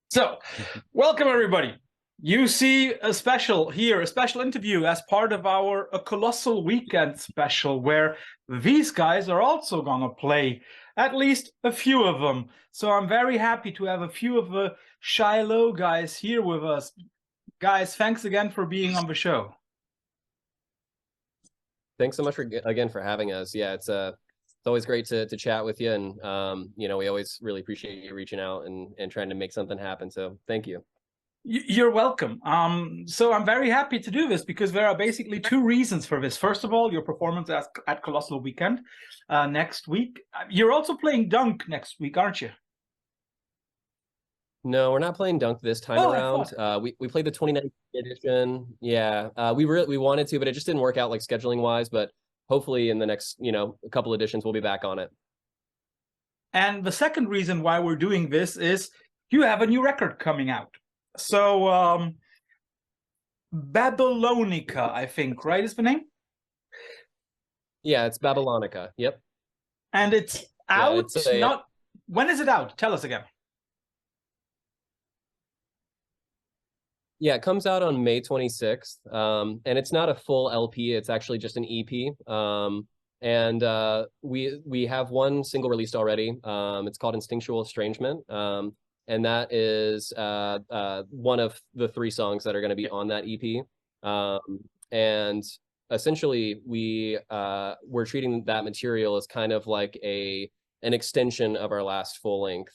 So, welcome everybody. You see a special interview as part of our Colossal weekend special, where these guys are also gonna play, at least a few of them. So I'm very happy to have a few of the Shiloh guys here with us. Guys, thanks again for being on the show. Thanks so much again for having us. Yeah, it's always great to chat with you, and we always really appreciate you reaching out and trying to make something happen. So thank you. You're welcome. So I'm very happy to do this because there are basically two reasons for this. First of all, your performance at Colossal Weekend next week. You're also playing Dunk next week, aren't you? No, we're not playing Dunk this time around. We played the 2019 edition. Yeah, we wanted to, but it just didn't work out like scheduling wise. But hopefully in the next a couple editions we'll be back on it. And the second reason why we're doing this is you have a new record coming out. So Babylonica, I think, right, is the name? Yeah, it's Babylonica. Yep. And it's out. When is it out? Tell us again. Yeah, it comes out on May 26th, and it's not a full LP. It's actually just an EP. We have one single released already. It's called Instinctual Estrangement, and that is one of the 3 songs that are going to be on that EP. And essentially, we're treating that material as kind of like an extension of our last full length,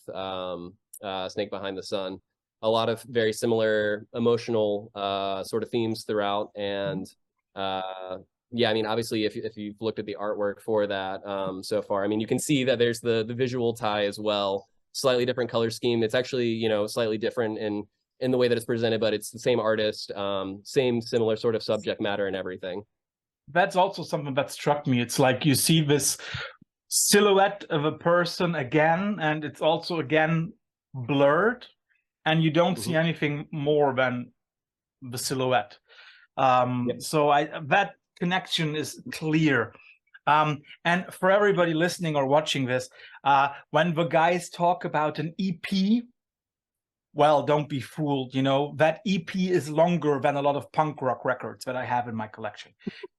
Snake Behind the Sun. A lot of very similar emotional sort of themes throughout, and yeah, I mean, obviously, if you've looked at the artwork for that so far, I mean, you can see that there's the visual tie as well. Slightly different color scheme. It's actually slightly different in the way that it's presented, but it's the same artist, same similar sort of subject matter and everything. That's also something that struck me. It's like you see this silhouette of a person again, and it's also again blurred. And you don't see anything more than the silhouette. So that connection is clear. And for everybody listening or watching this, when the guys talk about an EP, well, don't be fooled. That EP is longer than a lot of punk rock records that I have in my collection.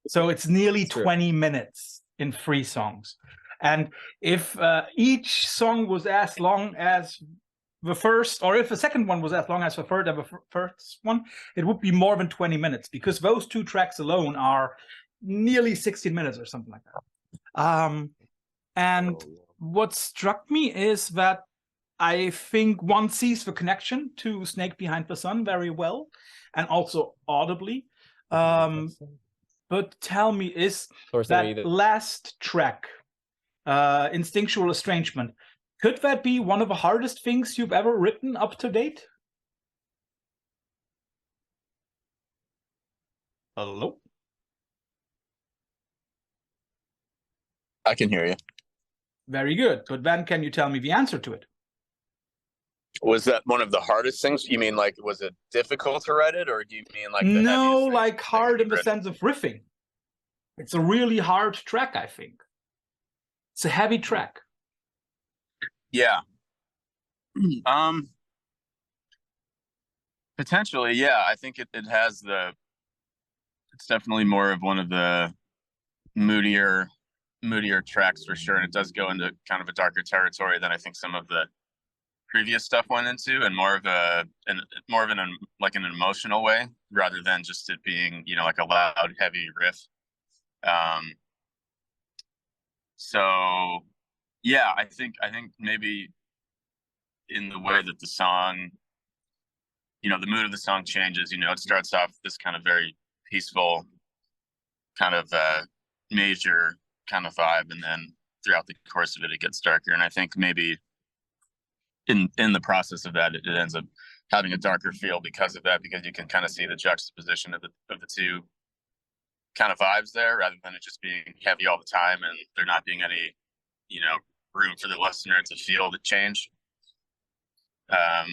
So it's nearly 20 minutes in 3 songs. And if each song was as long as the first, or if the second one was as long as the third and the first one, it would be more than 20 minutes because those 2 tracks alone are nearly 16 minutes or something like that. And what struck me is that I think one sees the connection to Snake Behind the Sun very well, and also audibly. But tell me, is that last track, Instinctual Estrangement, could that be one of the hardest things you've ever written up to date? Hello? I can hear you. Very good. But then can you tell me the answer to it? Was that one of the hardest things? You mean like, was it difficult to write it, or do you mean like no, like hard in the sense of riffing? It's a really hard track, I think. It's a heavy track. Yeah. Potentially, yeah. I think it has it's definitely more of one of the moodier tracks for sure, and it does go into kind of a darker territory than I think some of the previous stuff went into, and more of an emotional way rather than just it being like a loud, heavy riff. So yeah, I think maybe in the way that the song, the mood of the song changes. It starts off this kind of very peaceful, kind of major kind of vibe, and then throughout the course of it gets darker. And I think maybe in the process of that, it ends up having a darker feel because of that, because you can kind of see the juxtaposition of the 2 kind of vibes there, rather than it just being heavy all the time and there not being any room for the listener to feel the change. Yeah,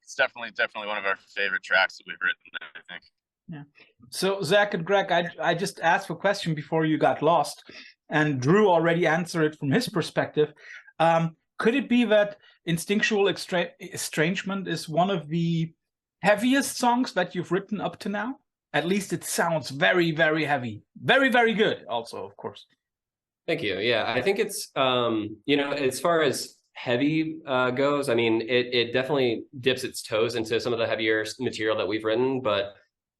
it's definitely one of our favorite tracks that we've written, I think. Yeah. So Zach and Greg, I just asked a question before you got lost, and Drew already answered it from his perspective. Could it be that Instinctual Estrangement is one of the heaviest songs that you've written up to now. At least it sounds very, very heavy. Very, very good also, of course. Thank you. Yeah, I think it's, you know, as far as heavy goes, I mean, it definitely dips its toes into some of the heavier material that we've written. But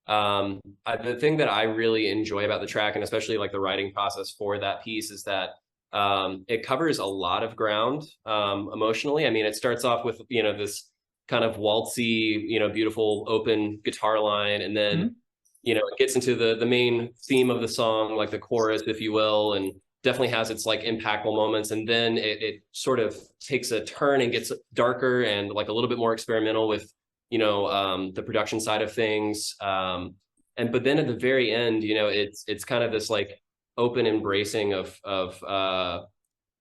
the thing that I really enjoy about the track, and especially like the writing process for that piece, is that it covers a lot of ground emotionally. I mean, it starts off with, you know, this kind of waltzy, you know, beautiful open guitar line, and then, you know, it gets into the main theme of the song, like the chorus, if you will, and definitely has its like impactful moments. And then it sort of takes a turn and gets darker and like a little bit more experimental with, you know, the production side of things. But then at the very end, you know, it's kind of this like open embracing of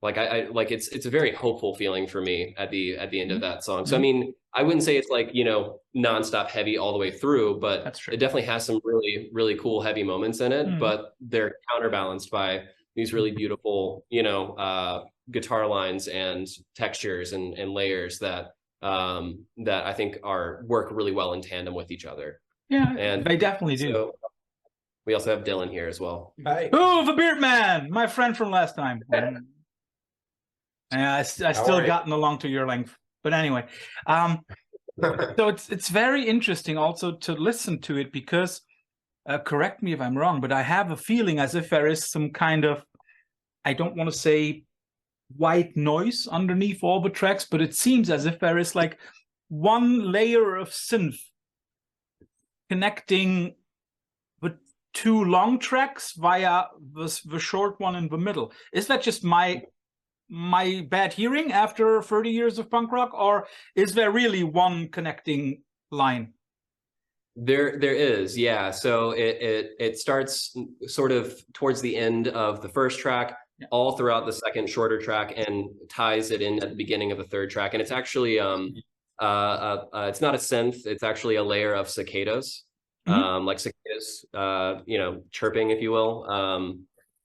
like I like it's a very hopeful feeling for me at the end of that song. So I mean, I wouldn't say it's like, you know, nonstop heavy all the way through, but it definitely has some really, really cool heavy moments in it, but they're counterbalanced by these really beautiful, you know, guitar lines and textures and layers that that I think work really well in tandem with each other. Yeah, and they definitely do. So we also have Dylan here as well. Hi. Oh, the Beard Man, my friend from last time. I still gotten along to your length, but anyway, so it's very interesting also to listen to it because, correct me if I'm wrong, but I have a feeling as if there is some kind of, I don't want to say white noise underneath all the tracks, but it seems as if there is like one layer of synth connecting the two long tracks via the short one in the middle. Is that just my bad hearing after 30 years of punk rock, or is there really one connecting line? There is, yeah. So it starts sort of towards the end of the first track, all throughout the second shorter track, and ties it in at the beginning of the third track. And it's actually it's not a synth, it's actually a layer of cicadas, like cicadas, you know, chirping, if you will.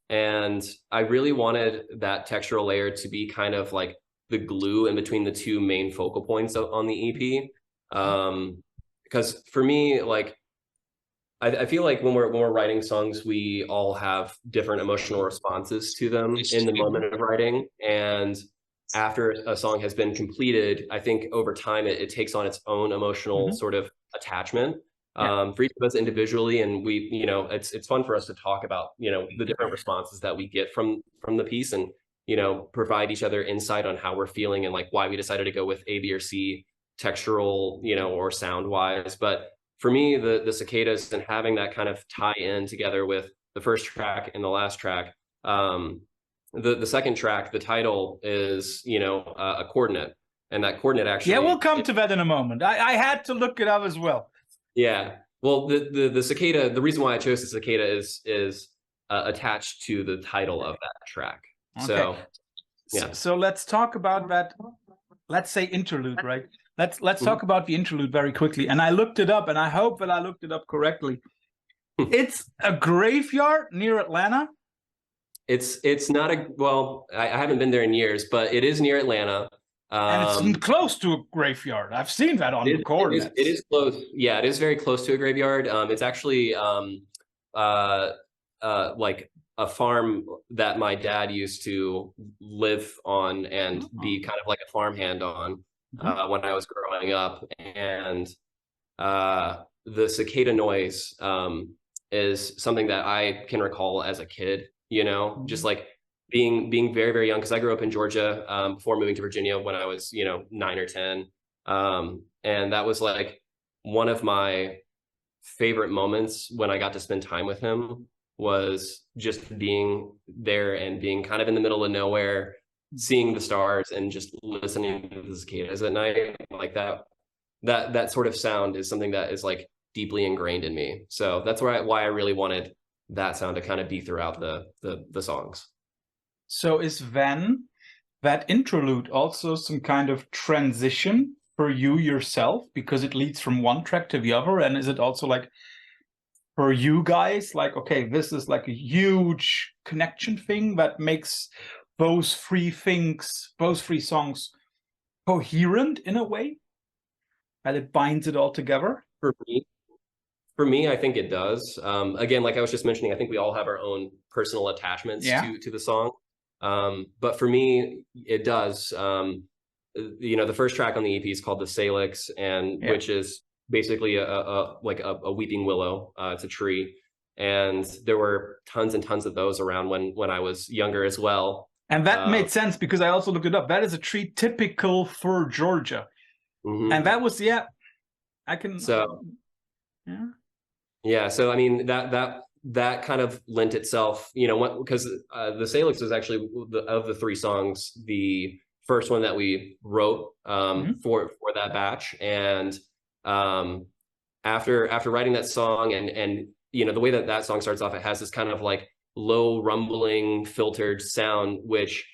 And I really wanted that textural layer to be kind of like the glue in between the two main focal points on the EP. Because for me, like, I feel like when we're writing songs, we all have different emotional responses to them in the moment of writing. And after a song has been completed, I think over time it takes on its own emotional sort of attachment for each of us individually. And we, you know, it's fun for us to talk about, you know, the different responses that we get from the piece, and, you know, provide each other insight on how we're feeling and like why we decided to go with A, B, or C textural, you know, or sound wise. But for me, the cicadas and having that kind of tie in together with the first track and the last track, the second track, the title is, you know, a coordinate, and that coordinate actually. Yeah, we'll come to that in a moment. I had to look it up as well. Yeah, well, the cicada. The reason why I chose the cicada is attached to the title of that track. Okay. So yeah. So let's talk about that. Let's say interlude, right? Let's talk about the interlude very quickly. And I looked it up, and I hope that I looked it up correctly. It's a graveyard near Atlanta. It's not a, well, I haven't been there in years, but it is near Atlanta. And it's close to a graveyard. I've seen that on the coordinates. It is close. Yeah, it is very close to a graveyard. It's actually like a farm that my dad used to live on and be kind of like a farmhand on when I was growing up. And the cicada noise is something that I can recall as a kid, you know, just like being very, very young, because I grew up in Georgia before moving to Virginia when I was, you know, 9 or 10. And that was like one of my favorite moments when I got to spend time with him, was just being there and being kind of in the middle of nowhere, seeing the stars and just listening to the cicadas at night. Like that sort of sound is something that is like deeply ingrained in me. So that's why I really wanted that sound to kind of be throughout the songs. So is then that interlude also some kind of transition for you yourself, because it leads from one track to the other? And is it also like for you guys, like, okay, this is like a huge connection thing that makes those three songs coherent in a way, that it binds it all together? For me, I think it does. Again, like I was just mentioning, I think we all have our own personal attachments to the song. But for me, it does. You know, the first track on the EP is called The Salix, and which is basically a weeping willow. It's a tree. And there were tons and tons of those around when I was younger as well. And that made sense because I also looked it up. That is a tree typical for Georgia. And that was, I can. So, yeah. So, I mean, that kind of lent itself, you know, because The Salix is actually, of the 3 songs, the first one that we wrote for that batch. And after writing that song and you know, the way that song starts off, it has this kind of like low rumbling filtered sound, which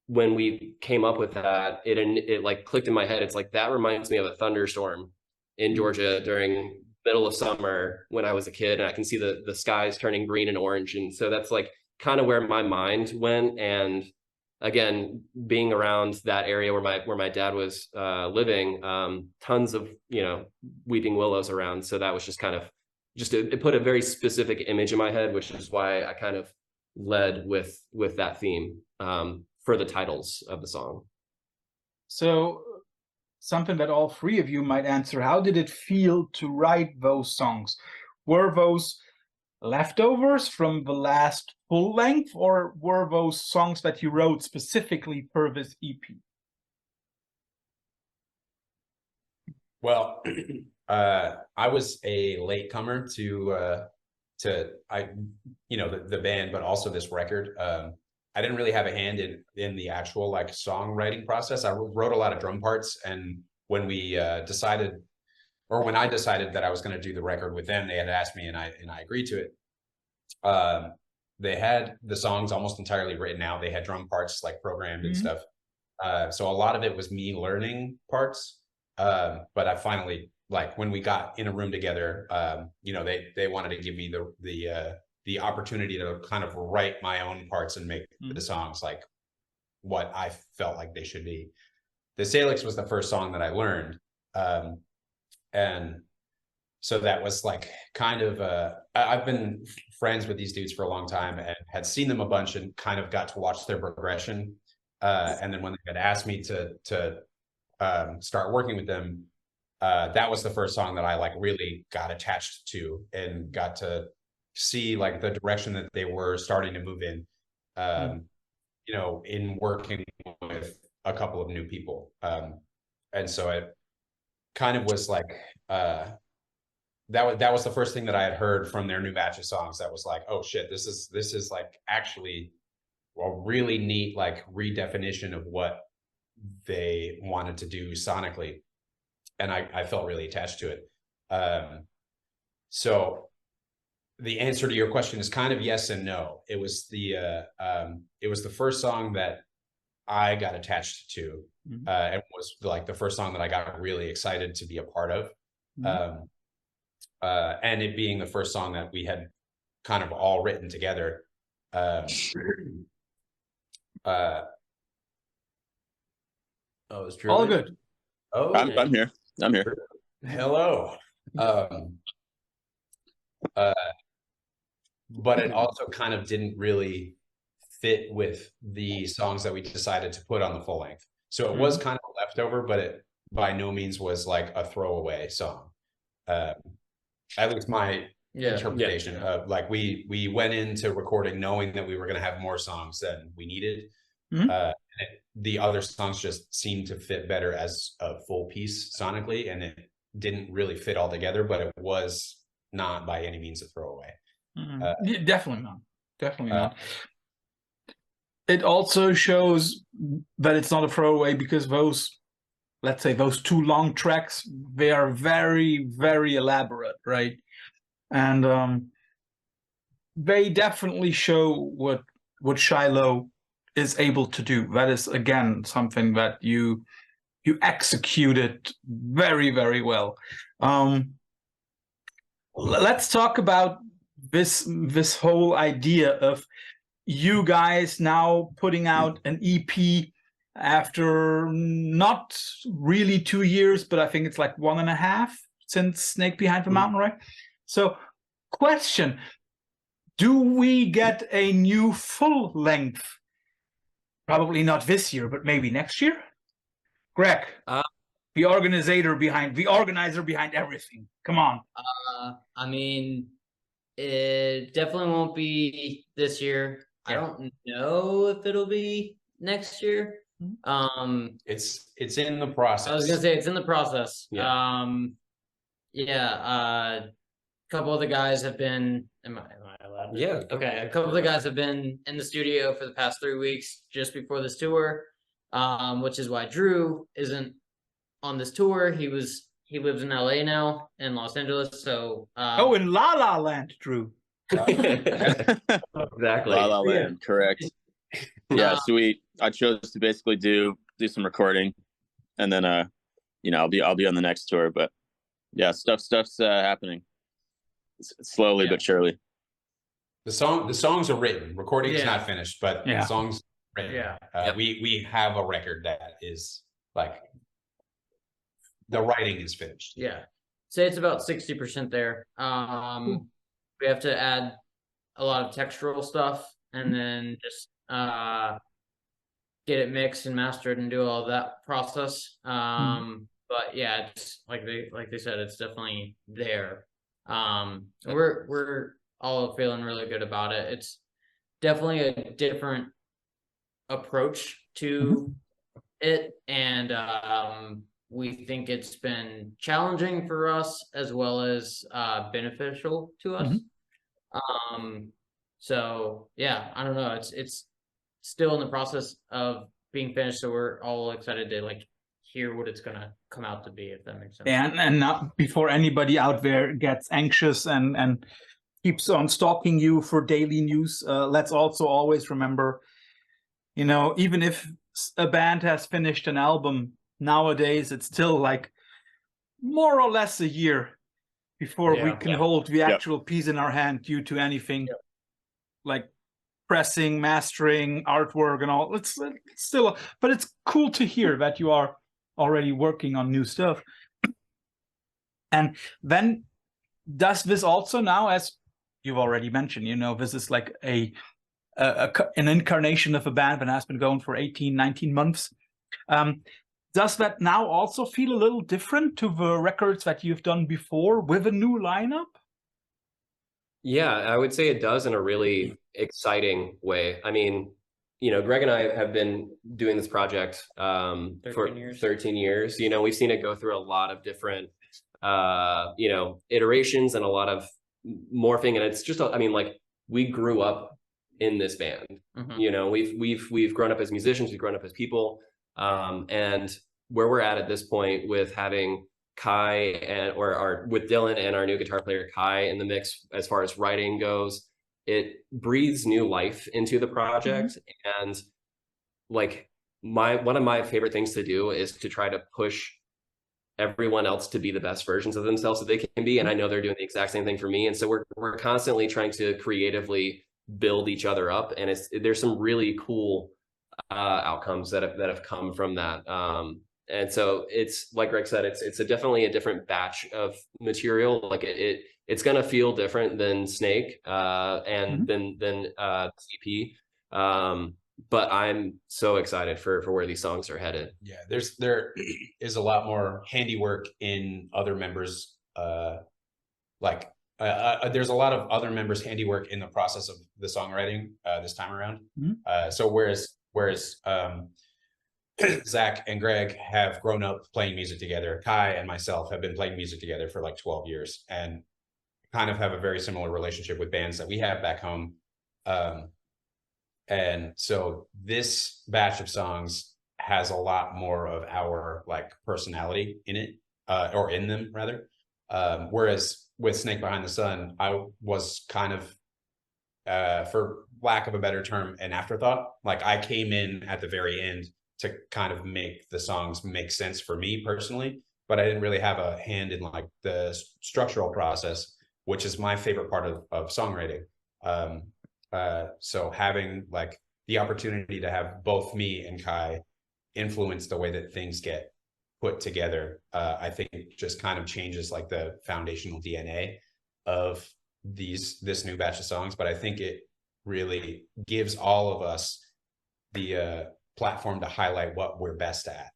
when we came up with that, it like clicked in my head. It's like, that reminds me of a thunderstorm in Georgia during middle of summer when I was a kid, and I can see the skies turning green and orange. And so that's like kind of where my mind went. And again, being around that area where my dad was living, tons of, you know, weeping willows around. So that was just kind of it put a very specific image in my head, which is why I kind of led with that theme for the titles of the song. So something that all 3 of you might answer: how did it feel to write those songs? Were those leftovers from the last full length, or were those songs that you wrote specifically for this EP? Well, I was a latecomer to the band, but also this record. I didn't really have a hand in the actual like songwriting process. I wrote a lot of drum parts, and when we decided that I was going to do the record with them, they had asked me, and I agreed to it. They had the songs almost entirely written out. They had drum parts like programmed and stuff. So a lot of it was me learning parts. But I finally, like when we got in a room together, you know, they wanted to give me the opportunity to kind of write my own parts and make the songs like what I felt like they should be. The Salix was the first song that I learned. And so that was like kind of, I've been friends with these dudes for a long time and had seen them a bunch and kind of got to watch their progression. And then when they had asked me to start working with them, that was the first song that I like really got attached to and got to see like the direction that they were starting to move in, you know, in working with a couple of new people. And so it kind of was like, that was the first thing that I had heard from their new batch of songs that was like, oh shit, this is like actually a really neat like redefinition of what they wanted to do sonically. And I felt really attached to it. So the answer to your question is kind of yes and no. It was the first song that I got attached to, and was like the first song that I got really excited to be a part of. And it being the first song that we had kind of all written together. Oh, it's true. All good. Oh, I'm here. I'm here. Hello. But it also kind of didn't really fit with the songs that we decided to put on the full length. So it was kind of a leftover, but it by no means was like a throwaway song. At least my interpretation. Like we went into recording knowing that we were going to have more songs than we needed. The other songs just seemed to fit better as a full piece sonically, and it didn't really fit all together, but it was not by any means a throwaway. Definitely not. Definitely not. It also shows that it's not a throwaway because those, let's say, those 2 long tracks, they are very, very elaborate, right? And they definitely show what Shiloh is able to do. That is, again, something that you executed very, very well. Let's talk about this whole idea of you guys now putting out an EP after not really 2 years, but I think it's like 1.5 since Snake Behind the Mountain, right? So, question, do we get a new full length? Probably not this year, but maybe next year? Greg, the organizer behind everything. Come on. I mean, it definitely won't be this year. I don't know if it'll be next year. It's in the process. I was gonna say it's in the process. Yeah. A couple of the guys have been. Am I allowed? Yeah. Okay. A couple of the guys have been in the studio for the past 3 weeks, just before this tour, which is why Drew isn't on this tour. He lives in LA now, in Los Angeles. So In La La Land, Drew. Exactly. La La Land, correct. Yeah, so I chose to basically do some recording, and then I'll be on the next tour. But yeah, stuff's happening slowly but surely. The songs are written. Recording is not finished, but Yeah. the songs are written. Yeah. We have a record that is like the writing is finished. Yeah. Say it's about 60% there. We have to add a lot of textural stuff and then just get it mixed and mastered and do all of that process. But yeah, it's like they said, it's definitely there. We're all feeling really good about it. It's definitely a different approach to it, and we think it's been challenging for us as well as beneficial to us. So yeah, I don't know. It's still in the process of being finished, so we're all excited to like hear what it's gonna come out to be, if that makes sense. And not before anybody out there gets anxious and keeps on stalking you for daily news, let's also always remember, even if a band has finished an album, nowadays it's still like more or less a year before we can hold the actual piece in our hand due to anything like pressing, mastering, artwork and all. It's still, but it's cool to hear that you are already working on new stuff. And then does this also now, as you've already mentioned, this is like an incarnation of a band that has been going for 18, 19 months. Does that now also feel a little different to the records that you've done before with a new lineup? Yeah, I would say it does in a really exciting way. I mean, Greg and I have been doing this project for 13 years. We've seen it go through a lot of different, iterations and a lot of morphing. And it's just, we grew up in this band. We've grown up as musicians, we've grown up as people. And where we're at this point with having Kai with Dylan and our new guitar player Kai in the mix as far as writing goes, it breathes new life into the project. And like one of my favorite things to do is to try to push everyone else to be the best versions of themselves that they can be. And I know they're doing the exact same thing for me. And so we're constantly trying to creatively build each other up. And there's some really cool outcomes that have come from that. And so it's like Greg said, it's definitely a different batch of material. Like it's gonna feel different than Snake and than CP. But I'm so excited for where these songs are headed. Yeah, there is a lot more handiwork in other members. There's a lot of other members' handiwork in the process of the songwriting this time around. So whereas Zach and Greg have grown up playing music together, Kai and myself have been playing music together for like 12 years and kind of have a very similar relationship with bands that we have back home. And so this batch of songs has a lot more of our like personality in it, or in them rather. Whereas with Snake Behind the Sun, I was kind of, for lack of a better term, an afterthought. Like I came in at the very end to kind of make the songs make sense for me personally, but I didn't really have a hand in like the structural process, which is my favorite part of songwriting. So having like the opportunity to have both me and Kai influence the way that things get put together. I think it just kind of changes like the foundational DNA of this new batch of songs, but I think it really gives all of us the platform to highlight what we're best at.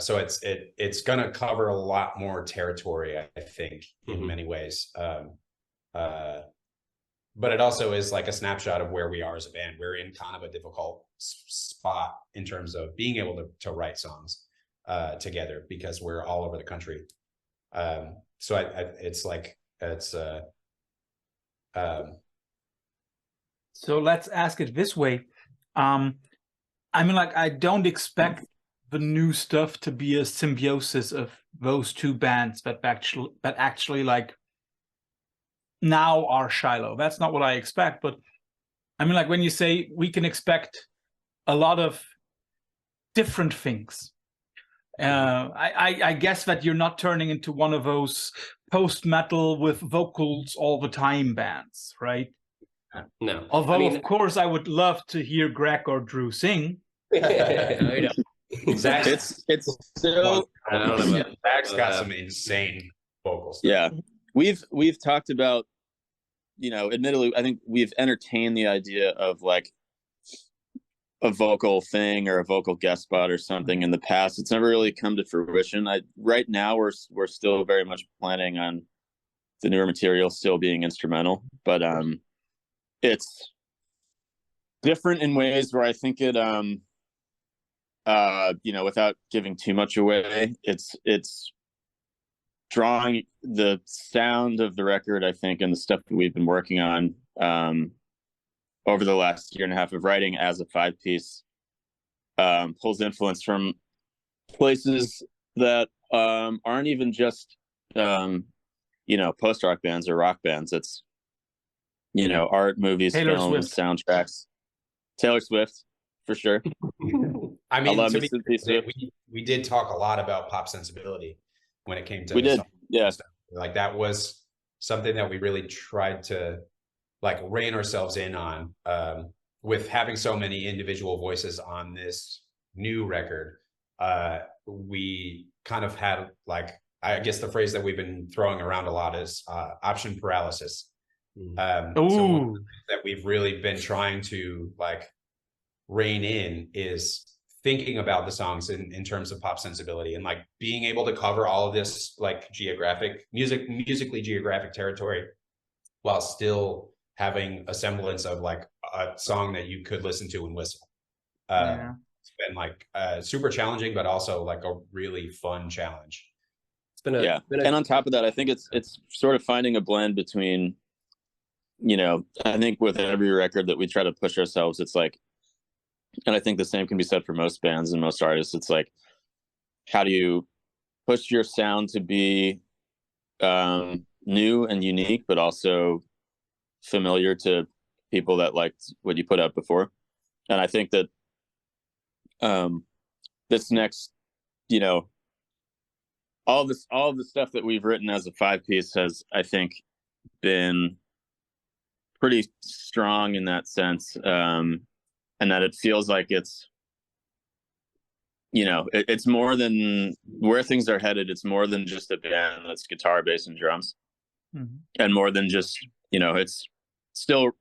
So it's going to cover a lot more territory, I think, in many ways. But it also is like a snapshot of where we are as a band. We're in kind of a difficult spot in terms of being able to write songs together because we're all over the country. So it's like, so let's ask it this way. I mean, like, I don't expect the new stuff to be a symbiosis of those two bands that actually like now are Shiloh. That's not what I expect. But I mean, like, when you say we can expect a lot of different things, I guess that you're not turning into one of those post-metal with vocals all the time bands, right? No. Although, I mean, of course, I would love to hear Greg or Drew sing. Exactly. It's so I don't know. Zach's got some insane vocals. yeah. We've talked about, you know, admittedly, I think we've entertained the idea of like a vocal thing or a vocal guest spot or something in the past. It's never really come to fruition. Right now we're still very much planning on the newer material still being instrumental, but it's different in ways where I think it you know, without giving too much away, it's drawing the sound of the record, I think, and the stuff that we've been working on over the last year and a half of writing as a 5-piece, pulls influence from places that aren't even just you know, post-rock bands or rock bands. It's, you know, art, movies, Taylor films, Swift. soundtracks. Taylor Swift, for sure. I mean, love to me some be, Taylor Swift. we did talk a lot about pop sensibility when it came to We did, songs. yeah. Like that was something that we really tried to like rein ourselves in on, with having so many individual voices on this new record. We kind of had like, I guess the phrase that we've been throwing around a lot is option paralysis. So one of the things that we've really been trying to like rein in is thinking about the songs in terms of pop sensibility and like being able to cover all of this like musically geographic territory while still having a semblance of like a song that you could listen to and whistle. It's been like super challenging, but also like a really fun challenge. It's been a, And on top of that, I think it's sort of finding a blend between, you know, I think with every record that we try to push ourselves, it's like, and I think the same can be said for most bands and most artists. It's like, how do you push your sound to be new and unique, but also familiar to people that liked what you put out before? And I think that this next, you know, all of the stuff that we've written as a 5-piece has, I think, been pretty strong in that sense. And that it feels like it's, you know, it's more than where things are headed. It's more than just a band that's guitar, bass, and drums, and more than just, you know, it's still,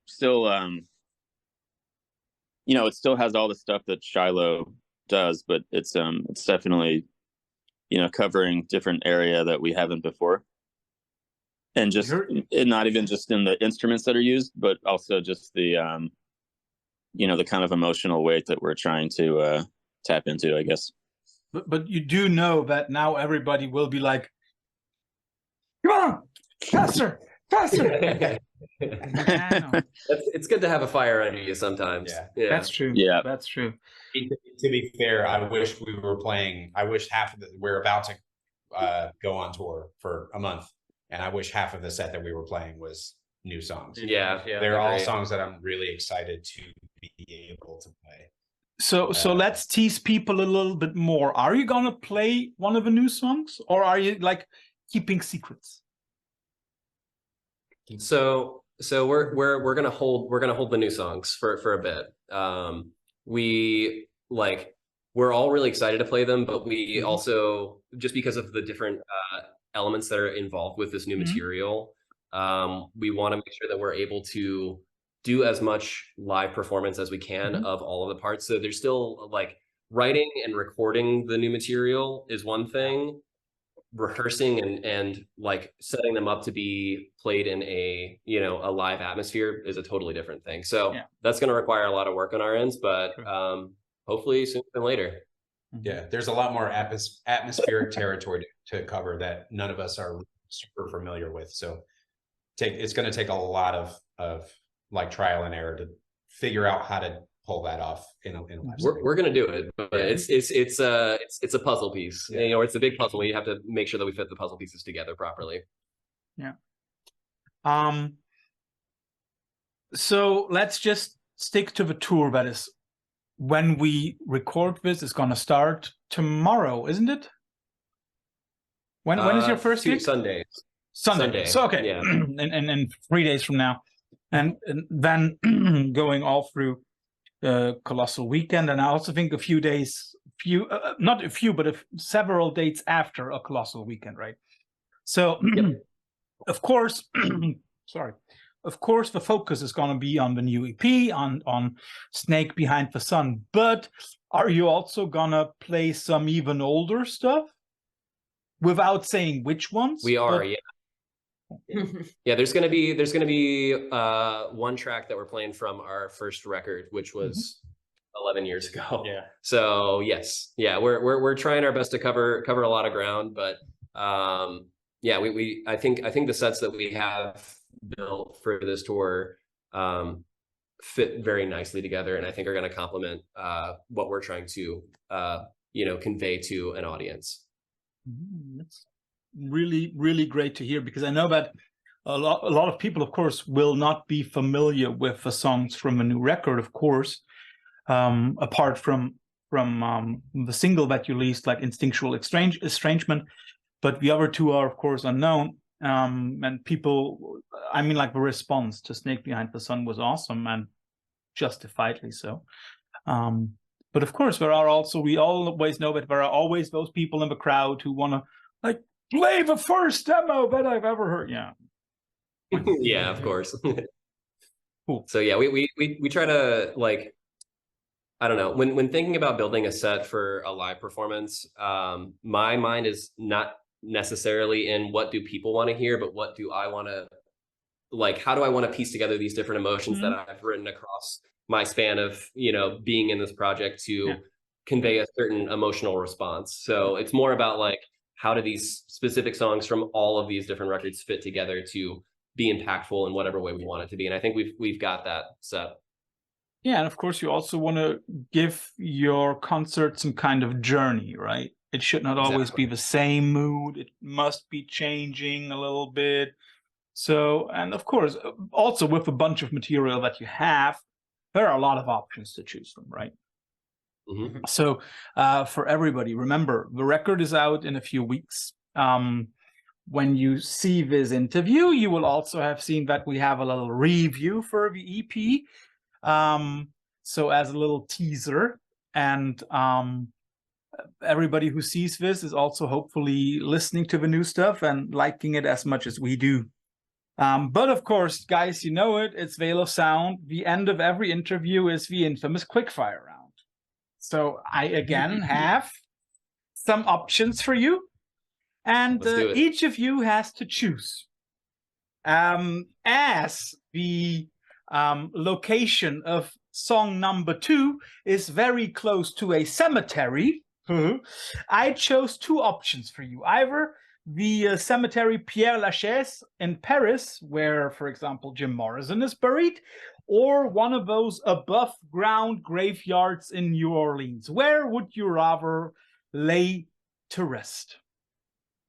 you know, it still has all the stuff that Shiloh does, but it's definitely, you know, covering different area that we haven't before, and just not even just in the instruments that are used, but also just the you know, the kind of emotional weight that we're trying to tap into, I guess. But you do know that now everybody will be like, come on, faster. It's good to have a fire under you sometimes. Yeah. That's true. Yeah, that's true. To be fair, I wish we were playing. I wish we're about to go on tour for a month, and I wish half of the set that we were playing was new songs. Yeah, They're all songs that I'm really excited to be able to play. So let's tease people a little bit more. Are you gonna play one of the new songs, or are you like keeping secrets? So we're gonna hold the new songs for a bit. We like we're all really excited to play them, but we also, just because of the different elements that are involved with this new material, we want to make sure that we're able to do as much live performance as we can of all of the parts. So there's still like writing and recording the new material is one thing. Rehearsing and like setting them up to be played in a, you know, a live atmosphere is a totally different thing. So that's going to require a lot of work on our ends, but hopefully sooner than later. Yeah, there's a lot more atmospheric territory to cover that none of us are super familiar with. So it's going to take a lot of like trial and error to figure out how to pull that off in a live setting. We're gonna do it, but it's a puzzle piece. You know, it's a big puzzle. You have to make sure that we fit the puzzle pieces together properly. Yeah. So let's just stick to the tour. That is, when we record this, it's gonna start tomorrow, isn't it? When is your first gig? Sunday. So okay, yeah. in 3 days from now, and then going all through Colossal weekend, and I also think not a few, but several dates after a Colossal weekend, right? So, of course, the focus is going to be on the new EP, on Snake Behind the Sun. But are you also gonna play some even older stuff, without saying which ones? We are, yeah, there's gonna be one track that we're playing from our first record, which was 11 years ago. Yeah. So yes, yeah, we're trying our best to cover a lot of ground, but yeah, I think the sets that we have built for this tour fit very nicely together, and I think are going to complement what we're trying to you know, convey to an audience. That's really, really great to hear, because I know that a lot of people, of course, will not be familiar with the songs from a new record, of course, apart from the single that you released, like Instinctual Estrangement, but the other two are, of course, unknown. And people, I mean, like, the response to Snake Behind the Sun was awesome, and justifiably so. But of course, we always know that there are always those people in the crowd who want to, like, play the first demo that I've ever heard. Yeah. Yeah, of course. Cool. So yeah, we try to, like, I don't know, when thinking about building a set for a live performance, my mind is not necessarily in what do people want to hear, but what do I want to, like, how do I want to piece together these different emotions that I've written across my span of, you know, being in this project to convey a certain emotional response. So it's more about, like, how do these specific songs from all of these different records fit together to be impactful in whatever way we want it to be. And I think we've got that set. Yeah, and of course you also want to give your concert some kind of journey, right? It should not always be the same mood. It must be changing a little bit. So, and of course, also with a bunch of material that you have, there are a lot of options to choose from, right? So for everybody, remember, the record is out in a few weeks. When you see this interview, you will also have seen that we have a little review for the EP. So as a little teaser, and everybody who sees this is also hopefully listening to the new stuff and liking it as much as we do. But of course, guys, you know it, it's Veil of Sound. The end of every interview is the infamous quickfire round. So I again have some options for you, and each of you has to choose. As the location of song number 2 is very close to a cemetery, I chose 2 options for you. Either the cemetery Père Lachaise in Paris, where, for example, Jim Morrison is buried, or one of those above-ground graveyards in New Orleans. Where would you rather lay to rest?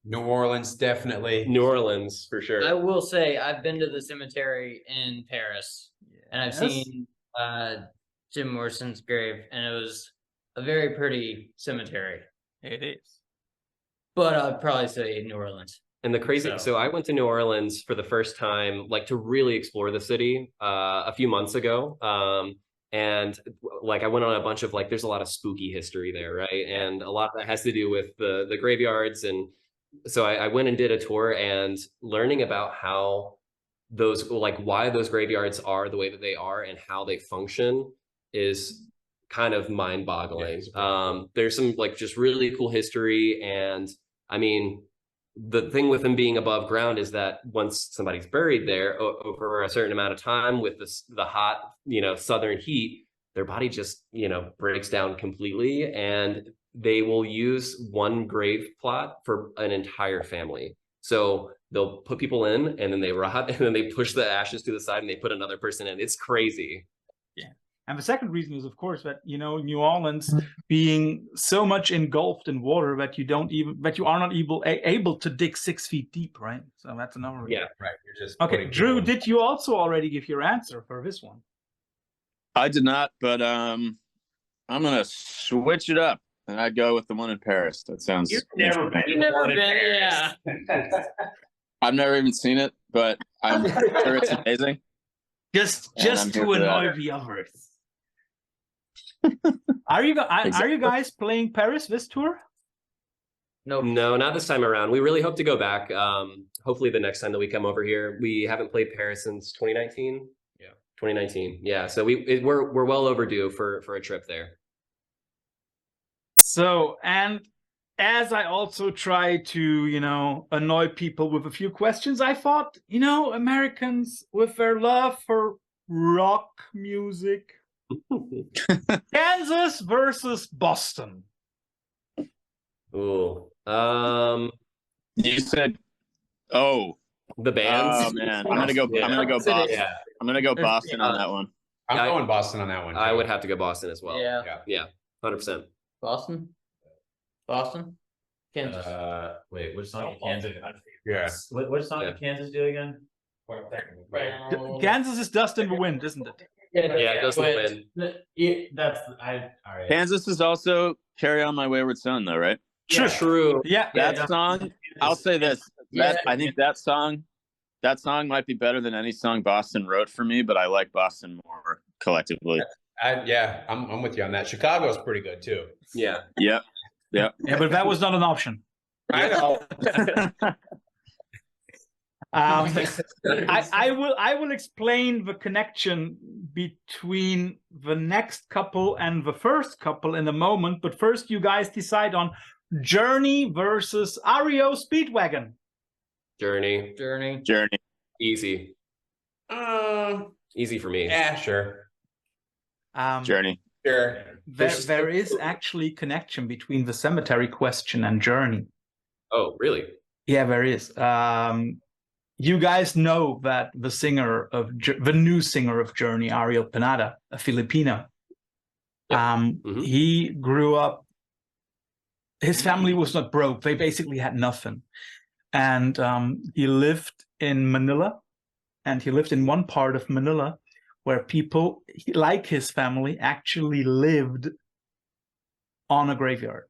New Orleans, definitely. New Orleans, for sure. I will say I've been to the cemetery in Paris, and I've seen Jim Morrison's grave, and it was a very pretty cemetery. It is. But I'd probably say New Orleans. And the crazy, so I went to New Orleans for the first time, like, to really explore the city a few months ago. And like I went on a bunch of like, there's a lot of spooky history there, right? And a lot of that has to do with the graveyards. And so I went and did a tour, and learning about how those, like why those graveyards are the way that they are and how they function is kind of mind-boggling. There's some like just really cool history. And I mean, the thing with them being above ground is that once somebody's buried there over a certain amount of time with the hot, southern heat, their body just, breaks down completely, and they will use one grave plot for an entire family. So they'll put people in, and then they rot, and then they push the ashes to the side, and they put another person in. It's crazy. Yeah. And the second reason is, of course, that, New Orleans being so much engulfed in water that you are not able to dig 6 feet deep, right? So that's another reason. Yeah, right. You're just okay. Drew, did you also already give your answer for this one? I did not, but I'm gonna switch it up, and I'd go with the one in Paris. That sounds. You've never been, yeah. I've never even seen it, but I'm sure it's amazing. Just to annoy the others. Are you guys playing Paris this tour? No, not this time around. We really hope to go back. Hopefully the next time that we come over here. We haven't played Paris since 2019. Yeah, 2019. Yeah, so we're well overdue for a trip there. So, and as I also try to, annoy people with a few questions, I thought, Americans with their love for rock music. Kansas versus Boston. Ooh. You said, the bands. Oh man, I'm gonna go. Yeah. I'm gonna go Boston. Yeah. I'm gonna go Boston on that one. I'm going Boston on that one. I would have to go Boston as well. Yeah. 100%. Boston, Kansas. Wait, which song did Kansas? Yeah. Which song did Kansas do again? Kansas is Dust in the Wind, isn't it? Yeah, Dust in the Wind. All right. Kansas is also "Carry On My Wayward Son," though, right? True. Yeah. That song. I'll say this. I think that song might be better than any song Boston wrote for me, but I like Boston more collectively. I'm with you on that. Chicago's pretty good too. Yeah. Yep. Yeah, but that was not an option. I know. I will explain the connection between the next couple and the first couple in a moment, but first you guys decide on Journey versus REO Speedwagon. Journey. Easy. Easy for me. Yeah, sure. Journey. Sure. There is actually connection between the Cemetery Question and Journey. Oh, really? Yeah, there is. You guys know that the new singer of Journey, Ariel Pineda, a Filipino. He grew up. His family was not broke. They basically had nothing, and he lived in Manila, and he lived in one part of Manila where people like his family actually lived on a graveyard.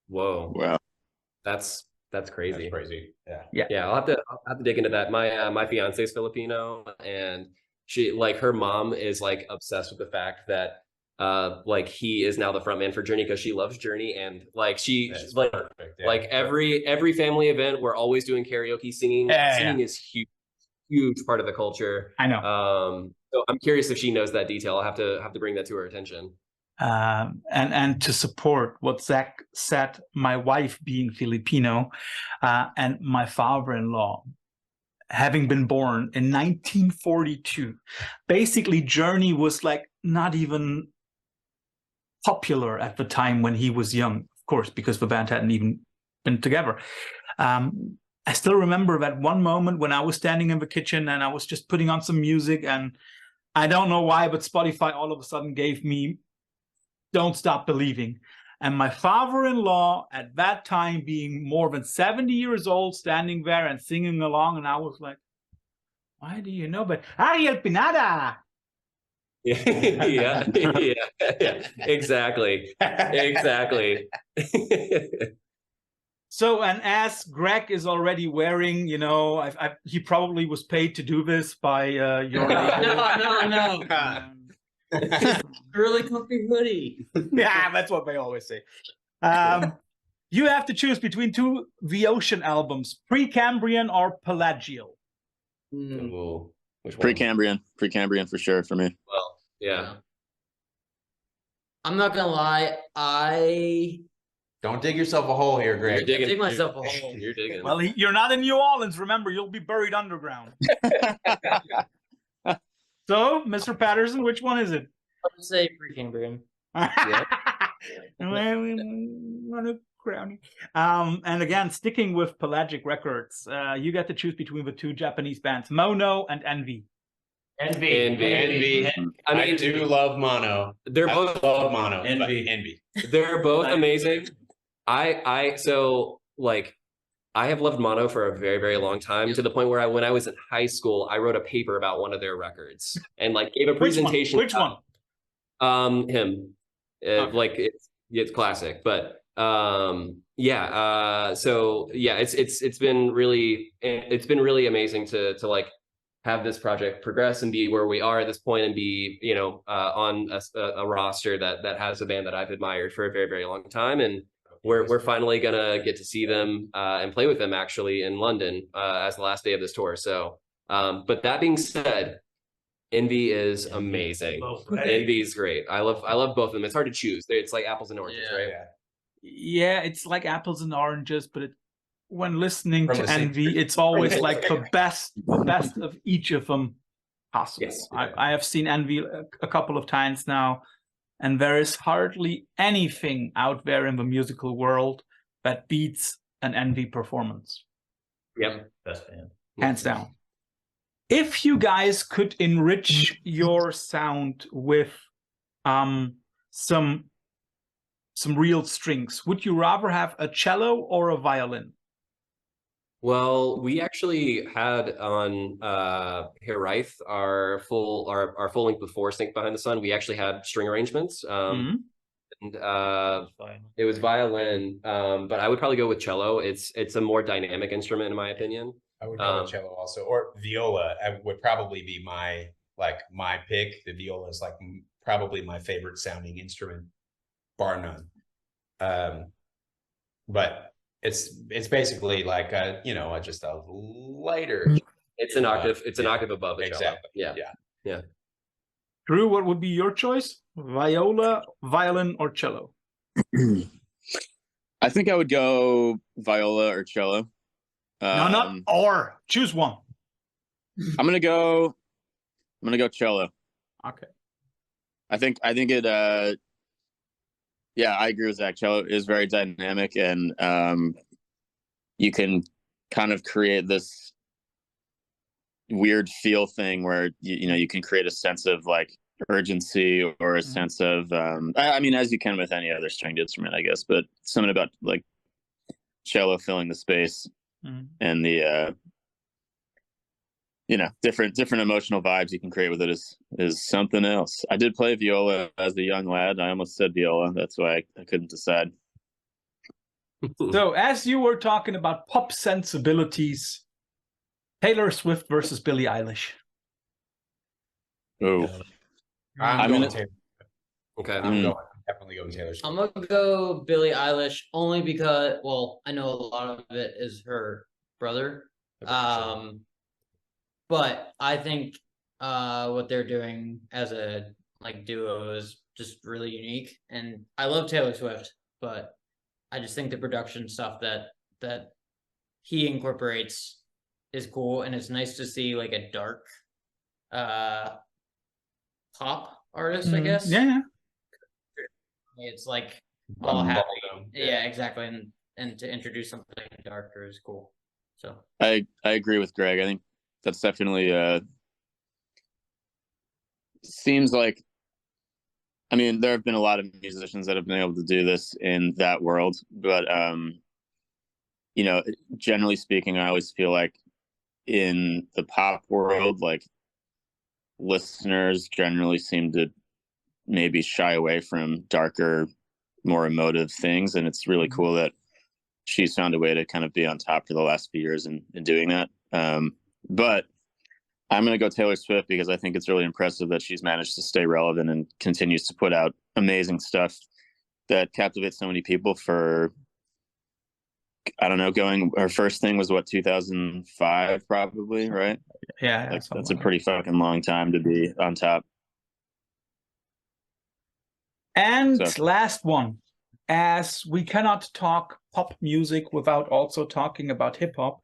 Whoa! Wow, that's crazy. That's crazy. Yeah. I'll have to dig into that. My fiance is Filipino, and she, like, her mom is like obsessed with the fact that like he is now the front man for Journey because she loves Journey, and like she's like perfect. Yeah. like every family event we're always doing karaoke. Singing is huge part of the culture. I know. So I'm curious if she knows that detail. I'll have to bring that to her attention. And to support what Zach said, my wife being Filipino, and my father-in-law having been born in 1942, basically Journey was like not even popular at the time when he was young, of course, because the band hadn't even been together. I still remember that one moment when I was standing in the kitchen and I was just putting on some music, and I don't know why, but Spotify all of a sudden gave me Don't Stop Believing. And my father-in-law at that time, being more than 70 years old, standing there and singing along, and I was like, why do you know? But Ariel Pineda! yeah, exactly. So, and as Greg is already wearing, he probably was paid to do this by your No. Really comfy hoodie. Yeah, that's what they always say. You have to choose between two The Ocean albums, Precambrian or Pelagial. Ooh, which one? Precambrian for sure for me. Well, yeah. I'm not gonna lie, I Don't dig yourself a hole here, You're Greg. digging. dig myself a hole. You're digging. Well, you're not in New Orleans, remember, you'll be buried underground. So, Mr. Patterson, which one is it? I would say Precambrian. And again, sticking with Pelagic Records, you get to choose between the two Japanese bands, Mono and Envy. Envy. I mean, I do love Mono. they're I both love Mono. Envy. But Envy. they're both amazing. So like I have loved Mono for a very, very long time, to the point where when I was in high school, I wrote a paper about one of their records and like gave a presentation. Which one? Him. Okay. Like it's classic, but so yeah, it's been really amazing to like have this project progress and be where we are at this point, and be, you know, on a roster that has a band that I've admired for a very, very long time. And we're finally gonna get to see them and play with them actually in London as the last day of this tour. So but that being said, Envy is amazing. Envy is great. I love both of them. It's hard to choose. It's like apples and oranges, Yeah. right? Yeah, it's like apples and oranges, but when listening From to the same- Envy, it's always like the best of each of them possible. Yes. I have seen Envy a couple of times now, and there is hardly anything out there in the musical world that beats an Envy performance, Yep. Best band. hands down. If you guys could enrich your sound with some real strings, would you rather have a cello or a violin? Well, we actually had on Hiraith, our full length with four sync behind the sun. We actually had string arrangements. Mhm. And it was violin, but I would probably go with cello. It's a more dynamic instrument in my opinion. I would go with cello also, or viola. Would probably be my pick. The viola is like probably my favorite sounding instrument, bar none. But it's basically like just a lighter. It's an octave. It's an octave above the cello. Exactly. Yeah. Drew, what would be your choice? Viola, violin, or cello? I think I would go viola or cello. No, not or. Choose one. I'm gonna go cello. Okay. I think it yeah, I agree with Zach. Cello is very dynamic, and you can kind of create this weird feel thing where you can create a sense of like urgency or a sense of I mean, as you can with any other stringed instrument, I guess, but something about like cello filling the space and the different emotional vibes you can create with it is something else. I did play viola as a young lad. I almost said viola. That's why I couldn't decide. So, as you were talking about pop sensibilities, Taylor Swift versus Billie Eilish. Oh, I'm going Taylor. Okay. I'm definitely going Taylor Swift. I'm gonna go Billie Eilish only because, well, I know a lot of it is her brother. But I think what they're doing as a like duo is just really unique. And I love Taylor Swift, but I just think the production stuff that he incorporates is cool, and it's nice to see like a dark pop artist, I guess. Yeah. It's like all happy. Yeah, exactly. And to introduce something darker is cool. So I agree with Greg. I think that's definitely seems like, I mean, there have been a lot of musicians that have been able to do this in that world, but generally speaking, I always feel like in the pop world, like listeners generally seem to maybe shy away from darker, more emotive things, and it's really cool that she's found a way to kind of be on top for the last few years in doing that. But I'm going to go Taylor Swift because I think it's really impressive that she's managed to stay relevant and continues to put out amazing stuff that captivates so many people for, I don't know, her first thing was what, 2005 probably, right? Yeah, like that's a pretty fucking long time to be on top. And last one, as we cannot talk pop music without also talking about hip hop.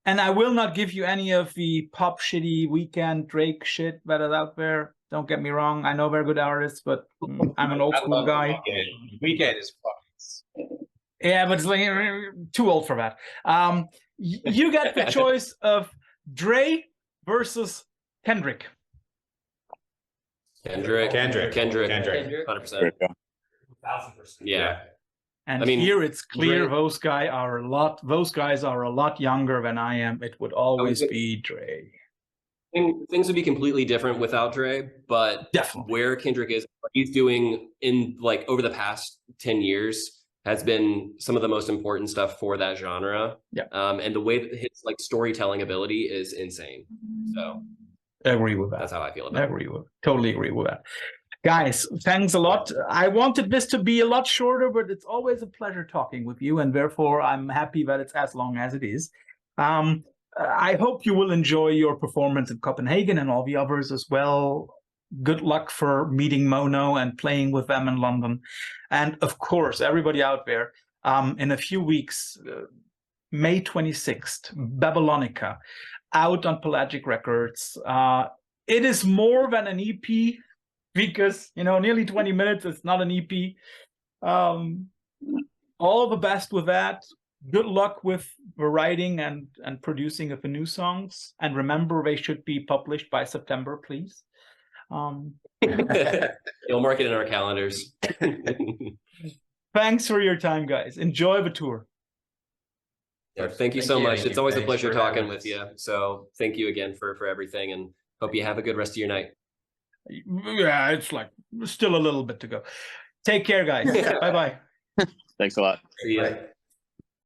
And I will not give you any of the pop shitty Weekend Drake shit that is out there. Don't get me wrong. I know very good artists, but I'm an old school guy. Weekend is fucking. Yeah, but it's like too old for that. You get the choice of Dre versus Kendrick. Kendrick. 100%. Yeah. And I mean, here it's clear Dre, those guys are a lot younger than I am. It would always be Dre. Things would be completely different without Dre, but definitely where Kendrick is, what he's doing in like over the past 10 years has been some of the most important stuff for that genre. Yeah. And the way that his like storytelling ability is insane. So agree with that. That's how I feel about it. Totally agree with that. Guys, thanks a lot. I wanted this to be a lot shorter, but it's always a pleasure talking with you, and therefore I'm happy that it's as long as it is. I hope you will enjoy your performance in Copenhagen and all the others as well. Good luck for meeting Mono and playing with them in London. And of course, everybody out there, in a few weeks, May 26th, Babylonica, out on Pelagic Records. It is more than an EP, because, nearly 20 minutes, it's not an EP. All the best with that. Good luck with the writing and producing of the new songs. And remember, they should be published by September, please. You'll mark it in our calendars. Thanks for your time, guys. Enjoy the tour. Yeah, thank you so much. It's always a pleasure talking with you. So thank you again for everything, and hope you have a good rest of your night. Yeah, it's like still a little bit to go. Take care, guys. Bye-bye. Thanks a lot. See ya.